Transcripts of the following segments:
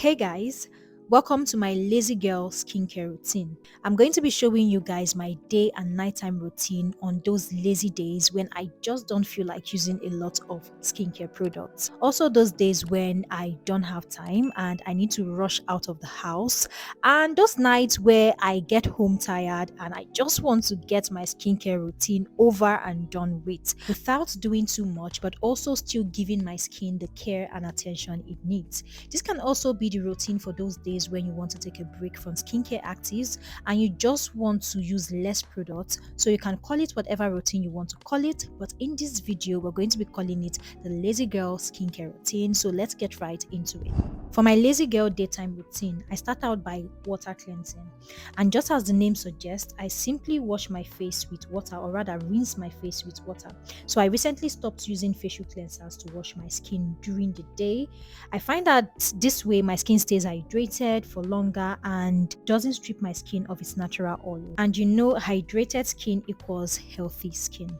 Hey guys, welcome to my Lazy Girl skincare routine. I'm going to be showing you guys my day and nighttime routine on those lazy days when I just don't feel like using a lot of skincare products. Also, those days when I don't have time and I need to rush out of the house, and those nights where I get home tired and I just want to get my skincare routine over and done with without doing too much, but also still giving my skin the care and attention it needs. This can also be the routine for those days when you want to take a break from skincare actives and you just want to use less products. So you can call it whatever routine you want to call it. But in this video, we're going to be calling it the Lazy Girl skincare routine. So let's get right into it. For my Lazy Girl daytime routine, I start out by water cleansing. And just as the name suggests, I simply wash my face with water, or rather rinse my face with water. So I recently stopped using facial cleansers to wash my skin during the day. I find that this way my skin stays hydrated for longer and doesn't strip my skin of its natural oil. And hydrated skin equals healthy skin.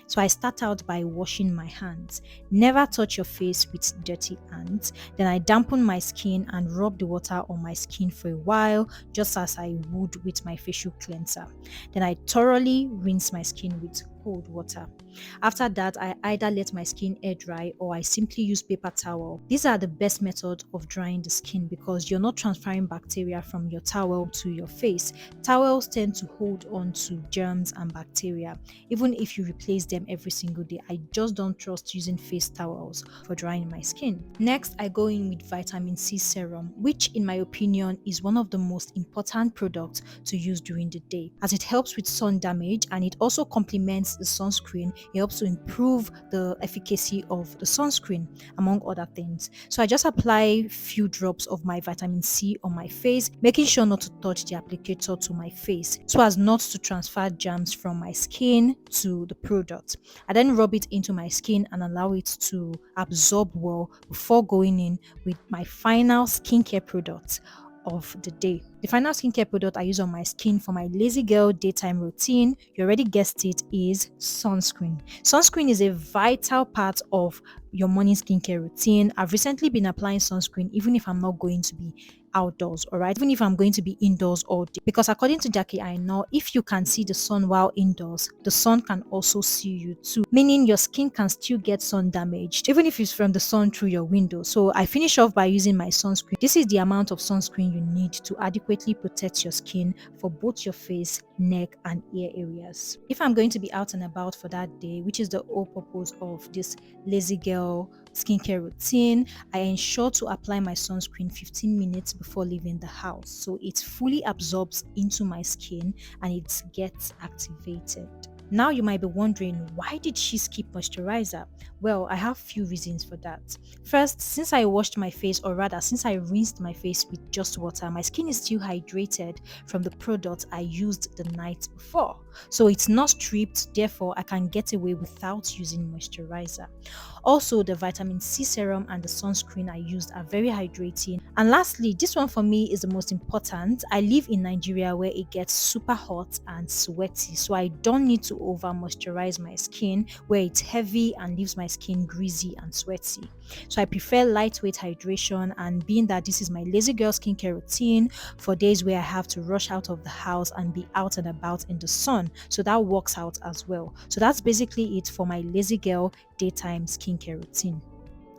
So I start out by washing my hands. Never touch your face with dirty hands. Then I dampen my skin and rub the water on my skin for a while, just as I would with my facial cleanser. Then I thoroughly rinse my skin with cold water. After that, I either let my skin air dry or I simply use paper towel. These are the best methods of drying the skin because you're not transferring bacteria from your towel to your face. Towels tend to hold on to germs and bacteria, even if you replace them every single day. I just don't trust using face towels for drying my skin. Next, I go in with vitamin C serum, which in my opinion is one of the most important products to use during the day, as it helps with sun damage and it also complements the sunscreen. It helps to improve the efficacy of the sunscreen, among other things. So I just apply few drops of my vitamin C on my face, making sure not to touch the applicator to my face so as not to transfer germs from my skin to the product. I then rub it into my skin and allow it to absorb well before going in with my final skincare product of the day. The final skincare product I use on my skin for my Lazy Girl daytime routine, you already guessed it, is sunscreen. Sunscreen is a vital part of your morning skincare routine. I've recently been applying sunscreen even if I'm not going to be outdoors, all right, even if I'm going to be indoors all day, because according to Jackie I know, if you can see the sun while indoors, the sun can also see you too, meaning your skin can still get sun damaged even if it's from the sun through your window. So I finish off by using my sunscreen. This is the amount of sunscreen you need to adequately protect your skin for both your face, neck and ear areas. If I'm going to be out and about for that day, which is the whole purpose of this Lazy Girl skincare routine, I ensure to apply my sunscreen 15 minutes before leaving the house so it fully absorbs into my skin and it gets activated. Now you might be wondering, why did she skip moisturizer? Well, I have few reasons for that. First, since I washed my face, or rather since I rinsed my face with just water, my skin is still hydrated from the product I used the night before. So it's not stripped, therefore I can get away without using moisturizer. Also, the vitamin C serum and the sunscreen I used are very hydrating. And lastly, this one for me is the most important. I live in Nigeria where it gets super hot and sweaty, so I don't need to over moisturize my skin where it's heavy and leaves my skin greasy and sweaty. So I prefer lightweight hydration, and being that this is my Lazy Girl skincare routine for days where I have to rush out of the house and be out and about in the sun, so that works out as well. So that's basically it for my Lazy Girl daytime skincare routine.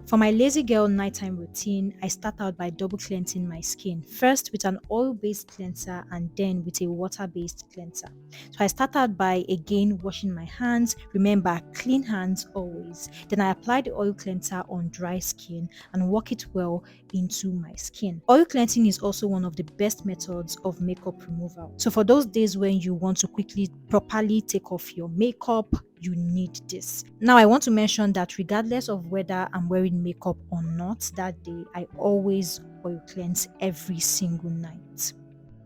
For my Lazy Girl nighttime routine, I start out by double cleansing my skin. First with an oil-based cleanser and then with a water-based cleanser. So I start out by again washing my hands. Remember, clean hands always. Then I apply the oil cleanser on dry skin and work it well into my skin. Oil cleansing is also one of the best methods of makeup removal. So for those days when you want to quickly, properly take off your makeup, you need this. Now, I want to mention that regardless of whether I'm wearing makeup or not that day, I always oil cleanse every single night.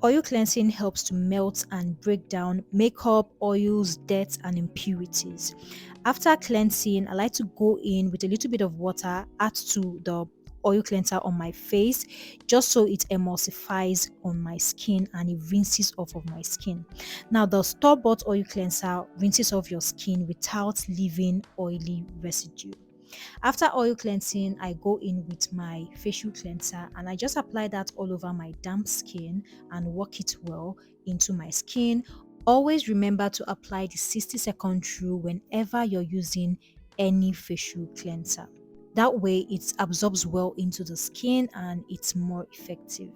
Oil cleansing helps to melt and break down makeup, oils, dirt, and impurities. After cleansing, I like to go in with a little bit of water, add to the oil cleanser on my face just so it emulsifies on my skin and it rinses off of my skin. Now, the store-bought oil cleanser rinses off your skin without leaving oily residue. After oil cleansing, I go in with my facial cleanser and I just apply that all over my damp skin and work it well into my skin. Always remember to apply the 60-second rule whenever you're using any facial cleanser. That way, it absorbs well into the skin and it's more effective.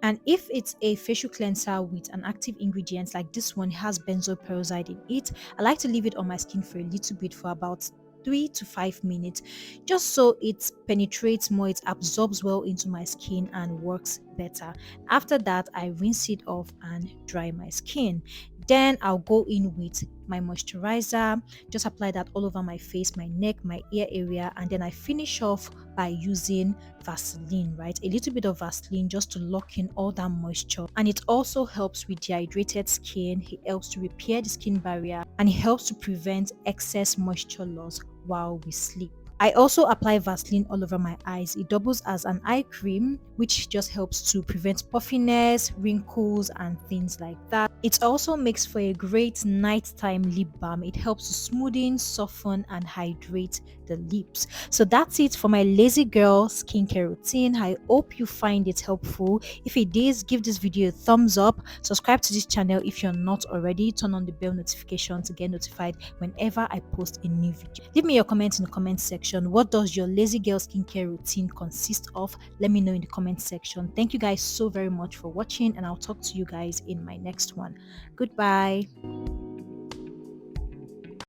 And if it's a facial cleanser with an active ingredient like this one has benzoyl peroxide in it, I like to leave it on my skin for a little bit for about 3 to 5 minutes, just so it penetrates more, it absorbs well into my skin and works better. After that, I rinse it off and dry my skin. Then I'll go in with my moisturizer, just apply that all over my face, my neck, my ear area, and then I finish off by using Vaseline, right? A little bit of Vaseline just to lock in all that moisture. And it also helps with dehydrated skin, it helps to repair the skin barrier, and it helps to prevent excess moisture loss while we sleep. I also apply Vaseline all over my eyes. It doubles as an eye cream, which just helps to prevent puffiness, wrinkles, and things like that. It also makes for a great nighttime lip balm. It helps to smoothen, soften, and hydrate the lips. So that's it for my lazy girl skincare routine. I hope you find it helpful. If it is, give this video a thumbs up. Subscribe to this channel if you're not already. Turn on the bell notification to get notified whenever I post a new video. Leave me your comments in the comment section. What does your lazy girl skincare routine consist of? Let me know in the comment section. Thank you guys so very much for watching, and I'll talk to you guys in my next one. Goodbye.